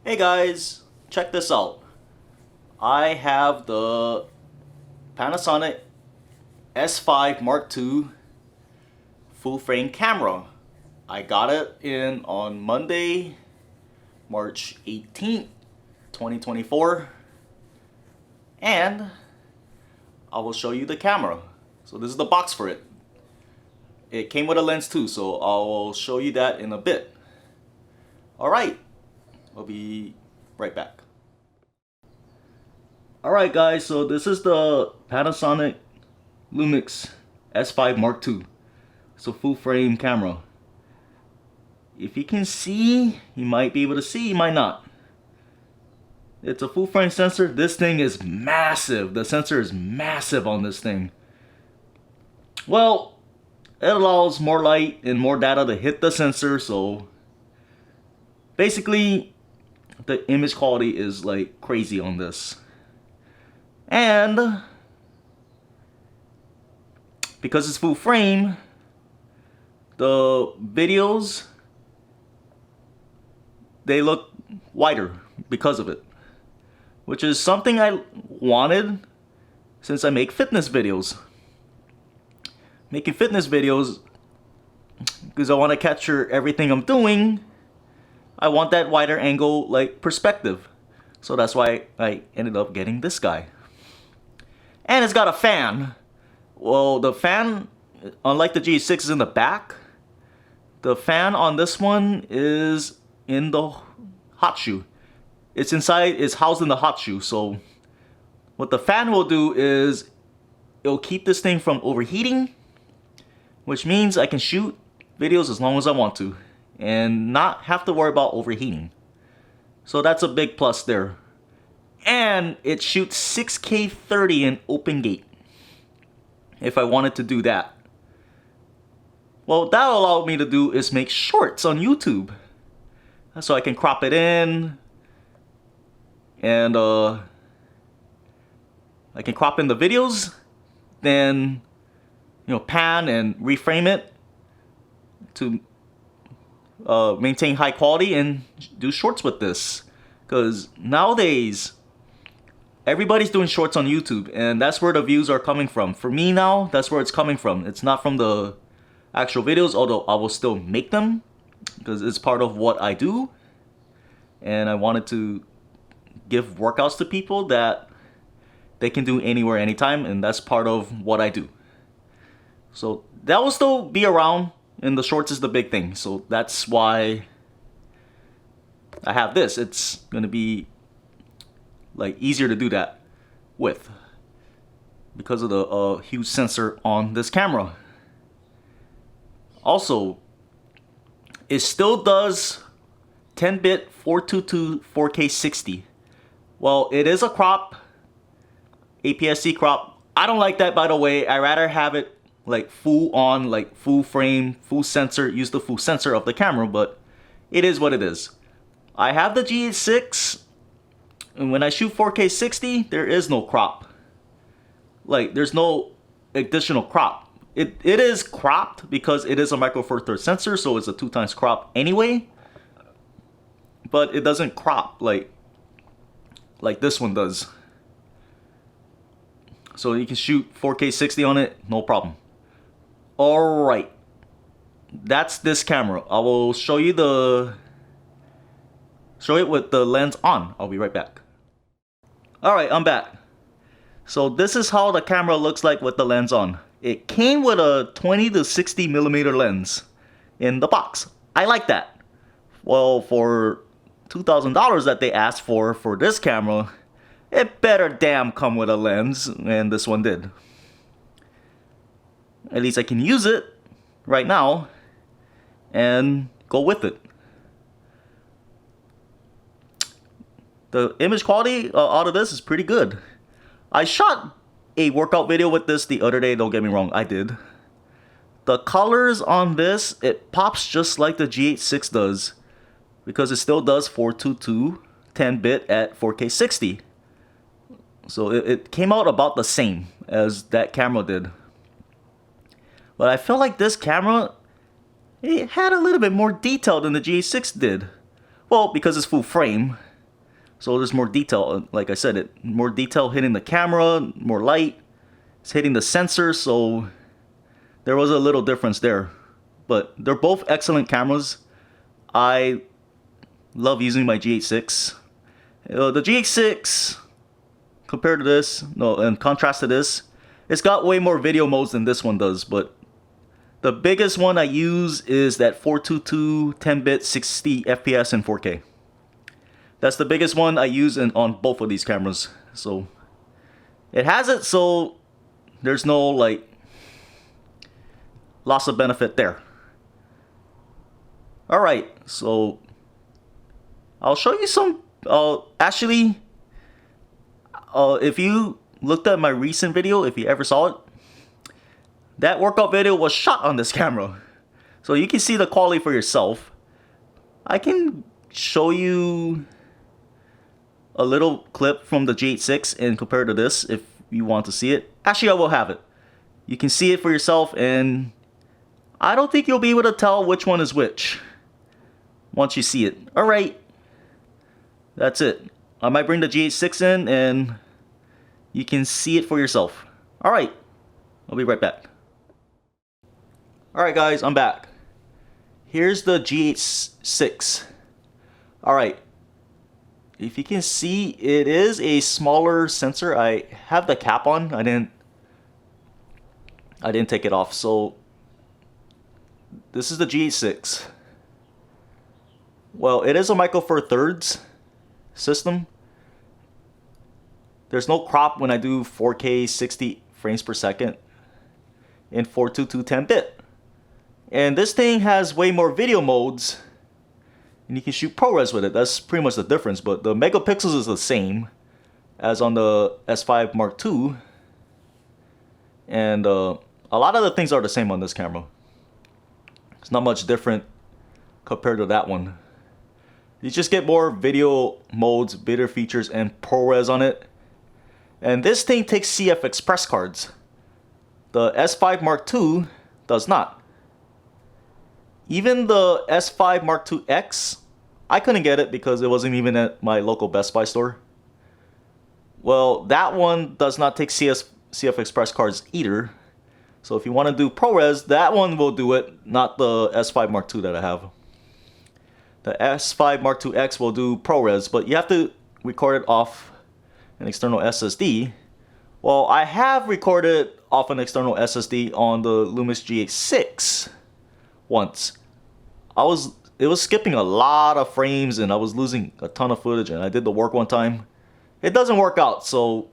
Hey guys, check this out. I have the Panasonic S5 Mark II full frame camera. I got it in on Monday, March 18th, 2024. And I will show you the camera. So this is the box for it. It came with a lens too, so I will show you that in a bit. Alright, I'll be right back. Alright guys, so this is the Panasonic Lumix S5 Mark II. It's a full frame camera. If you can see, you might be able to see, you might not. It's a full frame sensor. This thing is massive. The sensor is massive on this thing. Well, it allows more light and more data to hit the sensor, so basically the image quality is like crazy on this. And because it's full frame, the videos, they look wider because of it, which is something I wanted since I make fitness videos. Making fitness videos, because I want to capture everything I'm doing, I want that wider angle like perspective. So that's why I ended up getting this guy. And it's got a fan. Well, the fan, unlike the G6 is in the back, the fan on this one is in the hot shoe. It's inside, it's housed in the hot shoe. So what the fan will do is it'll keep this thing from overheating, which means I can shoot videos as long as I want to and not have to worry about overheating. So that's a big plus there. And it shoots 6K 30 in open gate if I wanted to do that. Well, that'll allow me to do is make shorts on YouTube. So I can crop it in and I can crop in the videos, then pan and reframe it to maintain high quality and do shorts with this. Because nowadays everybody's doing shorts on YouTube, and that's where the views are coming from. For me now, that's where it's coming from. It's not from the actual videos, although I will still make them because it's part of what I do. And I wanted to give workouts to people that they can do anywhere, anytime, and that's part of what I do. So that will still be around, and the shorts is the big thing. So that's why I have this. It's gonna be like easier to do that with because of the huge sensor on this camera. Also, it still does 10-bit 422 4K 60. Well, it is a crop, APS-C crop. I don't like that, by the way. I rather have it like full on, like full frame, full sensor, use the full sensor of the camera, but it is what it is. I have the G6, and when I shoot 4K 60, there is no crop. Like, there's no additional crop. It is cropped because it is a micro four thirds sensor, so it's a 2x crop anyway. But it doesn't crop like this one does. So you can shoot 4K 60 on it, no problem. Alright, that's this camera. I will show you it with the lens on. I'll be right back. Alright, I'm back. So this is how the camera looks like with the lens on. It came with a 20 to 60 millimeter lens in the box. I like that. Well, for $2,000 that they asked for this camera, it better damn come with a lens, and this one did. At least I can use it right now and go with it. The image quality out of this is pretty good. I shot a workout video with this the other day, don't get me wrong, I did. The colors on this, it pops just like the G6 does, because it still does 422 10-bit at 4K 60. So it came out about the same as that camera did. But I felt like this camera, it had a little bit more detail than the G6 did. Well, because it's full frame. So there's more detail. Like I said, more detail hitting the camera, more light. It's hitting the sensor, so there was a little difference there. But they're both excellent cameras. I love using my GH6. The GH6, compared to this, no, in contrast to this, it's got way more video modes than this one does. But the biggest one I use is that 422 10-bit 60 FPS in 4K. That's the biggest one I use on both of these cameras. So it has it, so there's no like loss of benefit there. Alright, so I'll show you some, actually, if you looked at my recent video, if you ever saw it, that workout video was shot on this camera. So you can see the quality for yourself. I can show you a little clip from the GH6 and compare to this if you want to see it. Actually, I will have it. You can see it for yourself, and I don't think you'll be able to tell which one is which once you see it. Alright, that's it. I might bring the GH6 in and you can see it for yourself. Alright, I'll be right back. Alright guys, I'm back. Here's the GH6. Alright, if you can see, it is a smaller sensor. I have the cap on. I didn't take it off. So this is the GH6. Well, it is a Micro Four Thirds system. There's no crop when I do 4K 60 frames per second in 422 10-bit. And this thing has way more video modes, and you can shoot ProRes with it. That's pretty much the difference, but the megapixels is the same as on the S5 Mark II. And a lot of the things are the same on this camera. It's not much different compared to that one. You just get more video modes, video features, and ProRes on it. And this thing takes CF Express cards. The S5 Mark II does not. Even the S5 Mark II X, I couldn't get it because it wasn't even at my local Best Buy store. Well, that one does not take CF Express cards either. So if you want to do ProRes, that one will do it, not the S5 Mark II that I have. The S5 Mark II X will do ProRes, but you have to record it off an external SSD. Well, I have recorded off an external SSD on the Lumix GH6 once. It was skipping a lot of frames and I was losing a ton of footage, and I did the work one time. It doesn't work out, so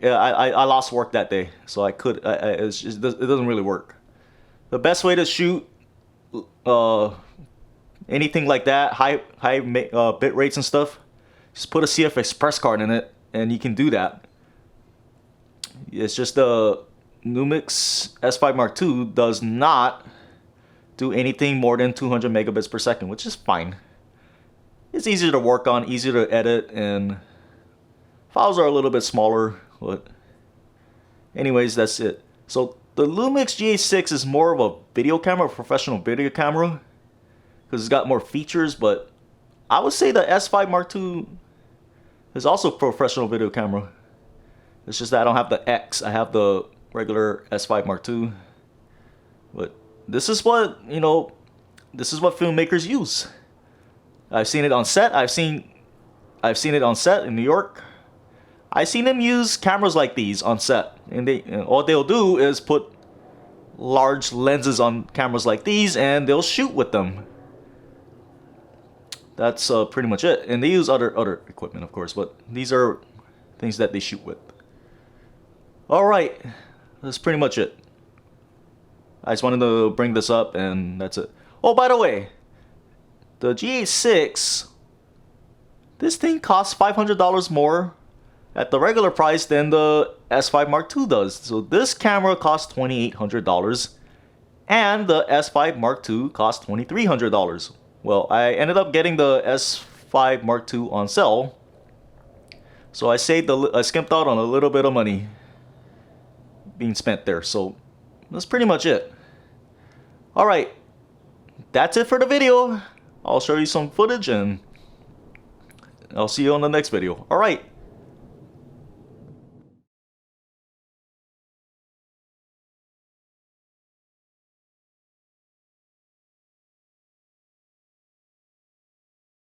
yeah, I lost work that day, so it doesn't really work. The best way to shoot anything like that, high bit rates and stuff, just put a CF Express card in it, and you can do that. It's just the Lumix S5 Mark II does not do anything more than 200 megabits per second, which is fine. It's easier to work on, easier to edit, and files are a little bit smaller. But anyways, that's it. So the Lumix GH6 is more of a video camera, a professional video camera, because it's got more features. But I would say the S5 Mark II is also a professional video camera. It's just that I don't have the X. I have the regular S5 Mark II. But this is what, this is what filmmakers use. I've seen it on set. I've seen it on set in New York. I've seen them use cameras like these on set, and what they'll do is put large lenses on cameras like these, and they'll shoot with them. That's pretty much it. And they use other equipment, of course, but these are things that they shoot with. All right, that's pretty much it. I just wanted to bring this up, and that's it. Oh, by the way, the GH6, this thing costs $500 more at the regular price than the S5 Mark II does. So this camera costs $2,800 and the S5 Mark II costs $2,300. Well, I ended up getting the S5 Mark II on sale, so I skimped out on a little bit of money being spent there. So that's pretty much it. Alright, that's it for the video. I'll show you some footage and I'll see you on the next video. All right.